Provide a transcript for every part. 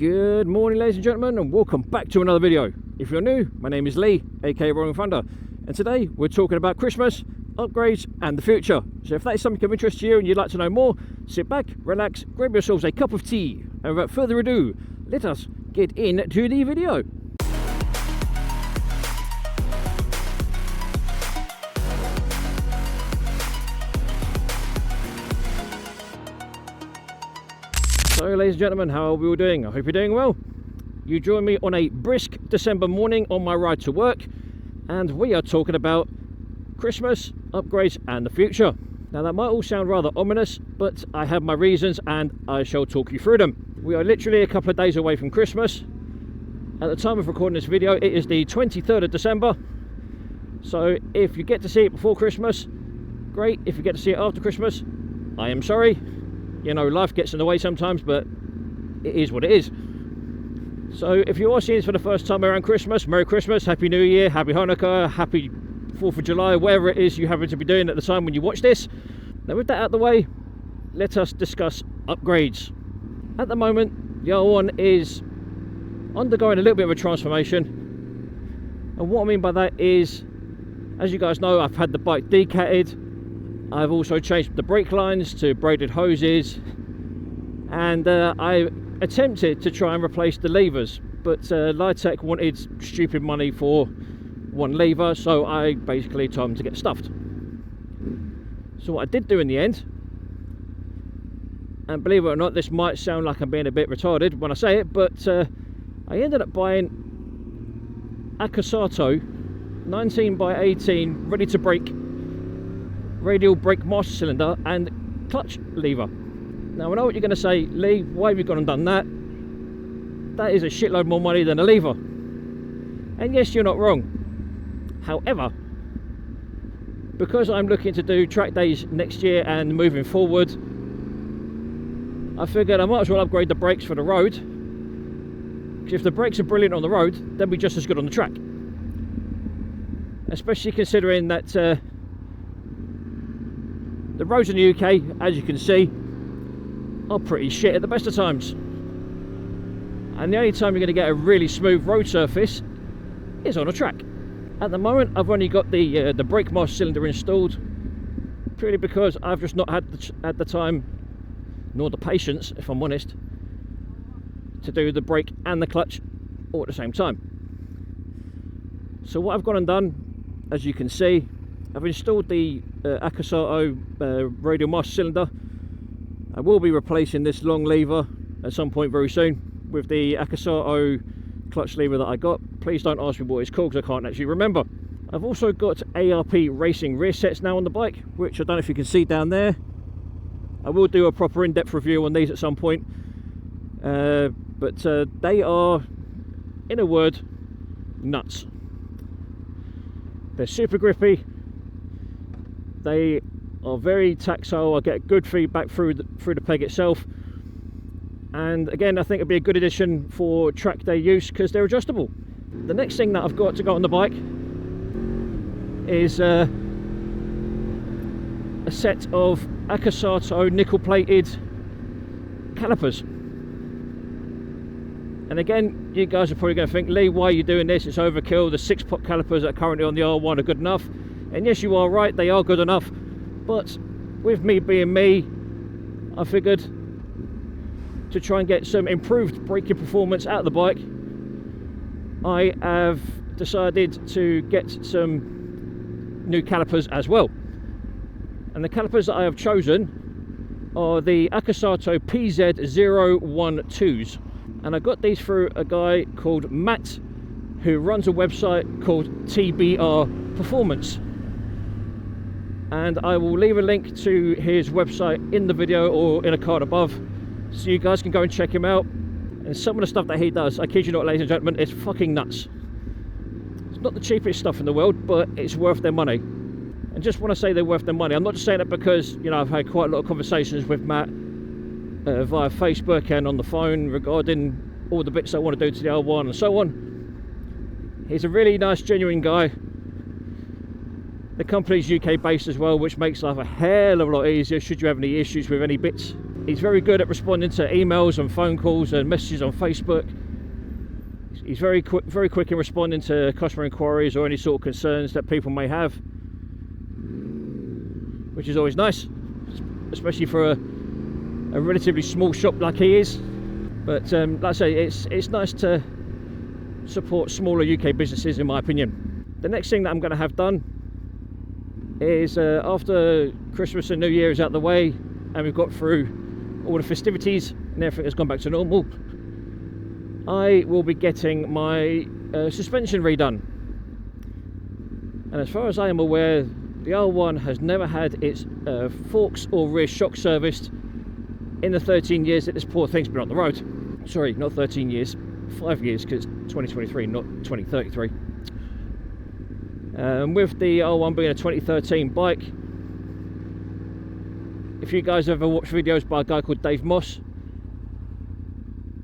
Good morning, ladies and gentlemen, and welcome back to another video. If you're new, my name is Lee, aka Rollin Thunder, and today we're talking about Christmas, upgrades and the future. So if that is something of interest to you and you'd like to know more, sit back, relax, grab yourselves a cup of tea, and without further ado, let us get into the video. So ladies and gentlemen, how are we all doing? I hope you're doing well. You join me on a brisk December morning on my ride to work, and we are talking about Christmas, upgrades and the future. Now that might all sound rather ominous, but I have my reasons and I shall talk you through them. We are literally a couple of days away from Christmas. At the time of recording this video, it is the 23rd of December. So if you get to see it before Christmas, great. If you get to see it after Christmas, I am sorry. You know, life gets in the way sometimes, but it is what it is. So if you are seeing this for the first time around Christmas, Merry Christmas, Happy New Year, Happy Hanukkah, Happy 4th of July, whatever it is you happen to be doing at the time when you watch this. Now with that out of the way, let us discuss upgrades. At the moment, the R1 is undergoing a little bit of a transformation. And what I mean by that is, as you guys know, I've had the bike decatted. I've also changed the brake lines to braided hoses, and I attempted to try and replace the levers, but Litec wanted stupid money for one lever, so I basically told them to get stuffed. So what I did do in the end, and believe it or not, this might sound like I'm being a bit retarded when I say it, but I ended up buying a Casato 19x18 ready to brake radial brake master cylinder and clutch lever. Now I know what you're going to say, Lee, why have you gone and done that? That is a shitload more money than a lever. And yes, you're not wrong. However, because I'm looking to do track days next year and moving forward, I figured I might as well upgrade the brakes for the road, because if the brakes are brilliant on the road, they'll be just as good on the track. Especially considering that the roads in the UK, as you can see, are pretty shit at the best of times. And the only time you're going to get a really smooth road surface is on a track. At the moment, I've only got the brake master cylinder installed, purely because I've just not had the time, nor the patience, if I'm honest, to do the brake and the clutch all at the same time. So what I've gone and done, as you can see, I've installed the Casato radial master cylinder. I will be replacing this long lever at some point very soon with the Casato clutch lever that I got. Please don't ask me what it's called, because I can't actually remember. I've also got ARP racing rear sets now on the bike, which I don't know if you can see down there. I will do a proper in-depth review on these at some point. But they are, in a word, nuts. They're super grippy. They are very tactile. I get good feedback through the peg itself, and again I think it'd be a good addition for track day use because they're adjustable. The next thing that I've got to go on the bike is a set of Casato nickel plated calipers. And again, you guys are probably going to think, Lee, why are you doing this? It's overkill. The 6-pot calipers that are currently on the R1 are good enough. And yes, you are right, they are good enough, but with me being me, I figured to try and get some improved braking performance out of the bike, I have decided to get some new calipers as well. And the calipers that I have chosen are the Casato PZ012s, and I got these through a guy called Matt, who runs a website called TBR Performance. And I will leave a link to his website in the video or in a card above, so you guys can go and check him out. And some of the stuff that he does, I kid you not, ladies and gentlemen, it's fucking nuts. It's not the cheapest stuff in the world, but it's worth their money. And just want to say they're worth their money. I'm not just saying it because, you know, I've had quite a lot of conversations with Matt via Facebook and on the phone regarding all the bits I want to do to the R1 and so on. He's a really nice, genuine guy. The company's UK based as well, which makes life a hell of a lot easier should you have any issues with any bits. He's very good at responding to emails and phone calls and messages on Facebook. He's very quick in responding to customer inquiries or any sort of concerns that people may have, which is always nice, especially for a relatively small shop like he is. But like I say, it's nice to support smaller UK businesses, in my opinion. The next thing that I'm going to have done is after Christmas and New Year is out the way and we've got through all the festivities and everything has gone back to normal, I will be getting my suspension redone. And as far as I am aware, the R1 has never had its forks or rear shock serviced in the 13 years that this poor thing's been on the road. Sorry, not 13 years, 5 years, because it's 2023, not 2033. With the R1 being a 2013 bike, if you guys ever watched videos by a guy called Dave Moss,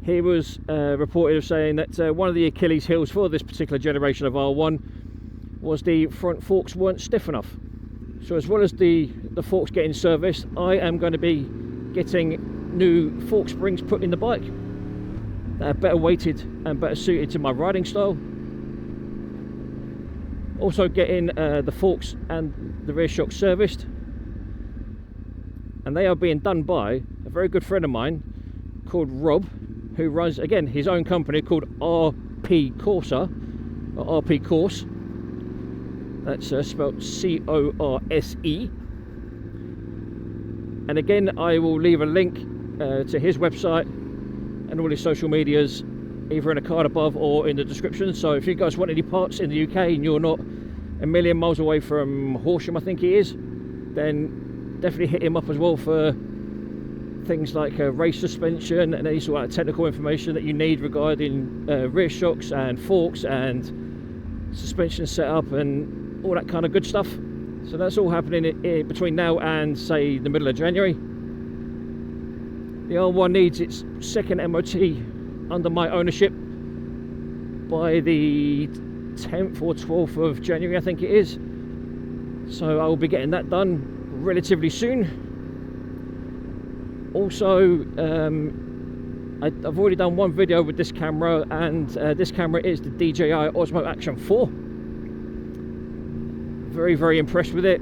he was reported of saying that one of the Achilles heels for this particular generation of R1 was the front forks weren't stiff enough. So as well as the forks getting serviced, I am going to be getting new fork springs put in the bike that are better weighted and better suited to my riding style. Also getting the forks and the rear shock serviced, and they are being done by a very good friend of mine called Rob, who runs, again, his own company called RP Corsa, or RP Course. That's spelled C-O-R-S-E. And again, I will leave a link to his website and all his social medias, either in a card above or in the description. So if you guys want any parts in the UK and you're not a million miles away from Horsham, I think he is, then definitely hit him up as well for things like race suspension and any sort of technical information that you need regarding rear shocks and forks and suspension setup and all that kind of good stuff. So that's all happening between now and, say, the middle of January. The R1 needs its second MOT under my ownership by the 10th or 12th of January, I think it is. So I will be getting that done relatively soon. Also, I've already done one video with this camera, and this camera is the DJI Osmo Action 4. Very, very impressed with it.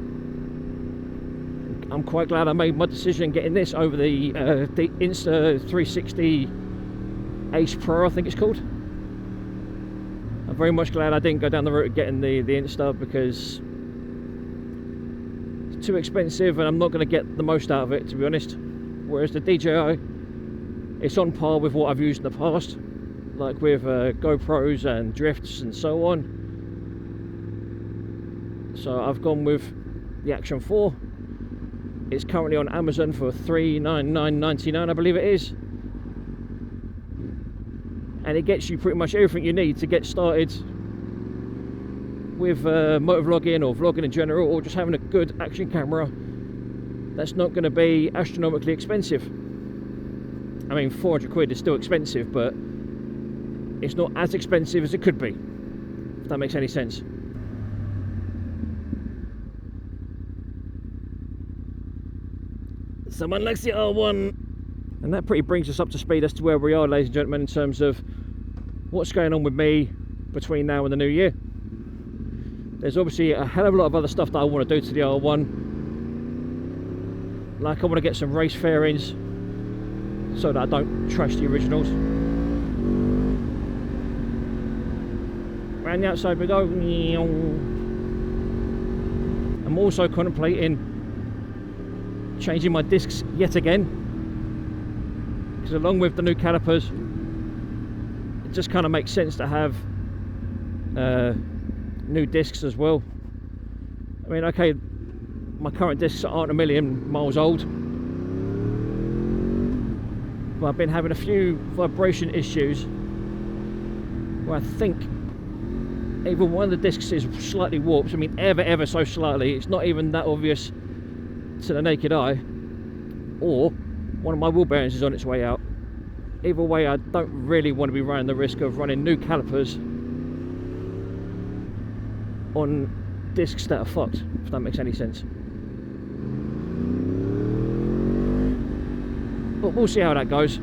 I'm quite glad I made my decision getting this over the Insta360 Ace Pro, I think it's called. I'm very much glad I didn't go down the route of getting the Insta, because it's too expensive and I'm not going to get the most out of it, to be honest. Whereas the DJI, it's on par with what I've used in the past, like with GoPros and drifts and so on. So I've gone with the Action 4. It's currently on Amazon for $399.99, I believe it is. And it gets you pretty much everything you need to get started with motovlogging or vlogging in general, or just having a good action camera that's not going to be astronomically expensive. I mean, 400 quid is still expensive, but it's not as expensive as it could be, if that makes any sense. Someone likes the R1. And that pretty brings us up to speed as to where we are, ladies and gentlemen, in terms of what's going on with me between now and the new year. There's obviously a hell of a lot of other stuff that I want to do to the R1. Like, I want to get some race fairings so that I don't trash the originals. Around the outside we go. I'm also contemplating changing my discs yet again, because along with the new calipers, it just kind of makes sense to have new discs as well. I mean, okay, my current discs aren't a million miles old, but I've been having a few vibration issues where I think either one of the discs is slightly warped. I mean, ever so slightly. It's not even that obvious to the naked eye, or one of my wheel bearings is on its way out. Either way, I don't really want to be running the risk of running new calipers on discs that are fucked, if that makes any sense. but we'll see how that goes.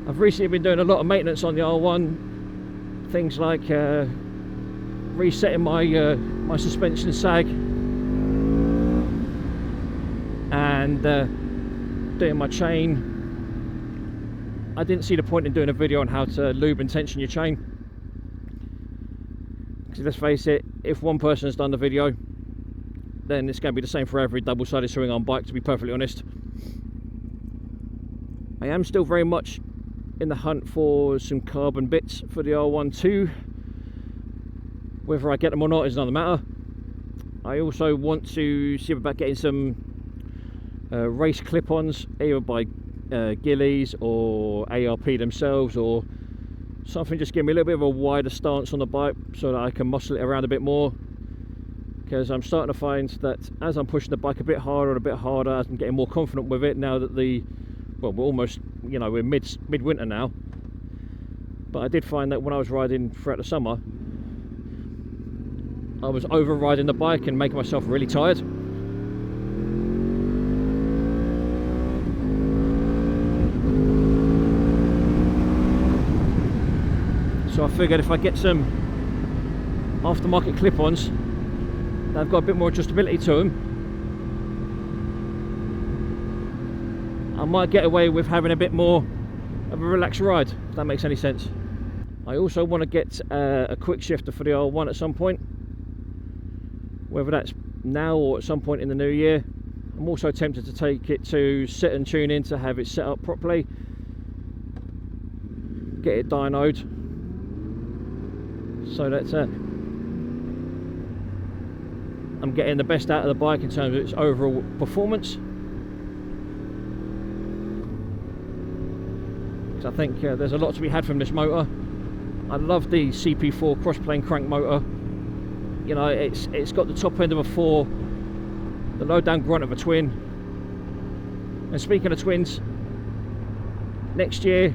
I've recently been doing a lot of maintenance on the R1, things like resetting my my suspension sag and doing my chain. I didn't see the point in doing a video on how to lube and tension your chain, because let's face it, if one person has done the video, then it's going to be the same for every double-sided swing arm bike, to be perfectly honest. I am still very much in the hunt for some carbon bits for the R1 too. Whether I get them or not is another matter. I also want to see about getting some race clip-ons, either by Gillies or ARP themselves, or something just give me a little bit of a wider stance on the bike so that I can muscle it around a bit more, because I'm starting to find that as I'm pushing the bike a bit harder and a bit harder, as I'm getting more confident with it now that well, we're almost, you know, we're midwinter now, but I did find that when I was riding throughout the summer, I was overriding the bike and making myself really tired. So I figured if I get some aftermarket clip-ons that have got a bit more adjustability to them, I might get away with having a bit more of a relaxed ride, if that makes any sense. I also want to get a quick shifter for the R1 at some point, whether that's now or at some point in the new year. I'm also tempted to take it to sit and tune in to have it set up properly, get it dynoed, so that I'm getting the best out of the bike in terms of its overall performance. Because I think there's a lot to be had from this motor. I love the CP4 cross-plane crank motor. You know, it's got the top end of a 4, the low down grunt of a twin. And speaking of twins, next year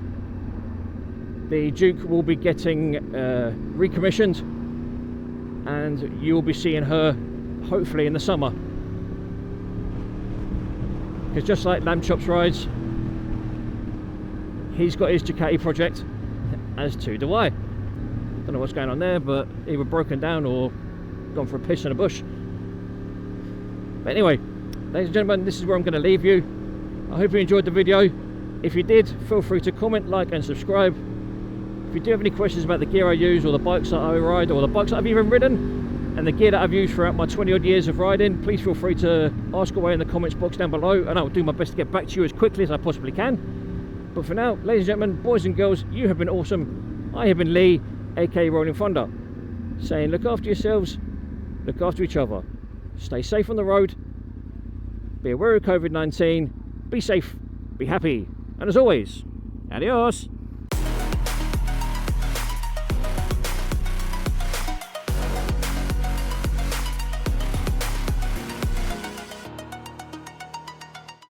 the Duke will be getting recommissioned, and you'll be seeing her hopefully in the summer. Because just like Lamb Chops rides, he's got his Ducati project, as too do I. Don't know what's going on there, but either broken down or gone for a piss in a bush. But anyway, ladies and gentlemen, this is where I'm going to leave you. I hope you enjoyed the video. If you did, feel free to comment, like and subscribe. If you do have any questions about the gear I use, or the bikes that I ride, or the bikes that I've even ridden, and the gear that I've used throughout my 20 odd years of riding, please feel free to ask away in the comments box down below, and I'll do my best to get back to you as quickly as I possibly can. But for now, ladies and gentlemen, boys and girls, you have been awesome. I have been Lee, aka Rollin Thunder, saying look after yourselves, look after each other, stay safe on the road, be aware of COVID-19, be safe, be happy, and as always, adios.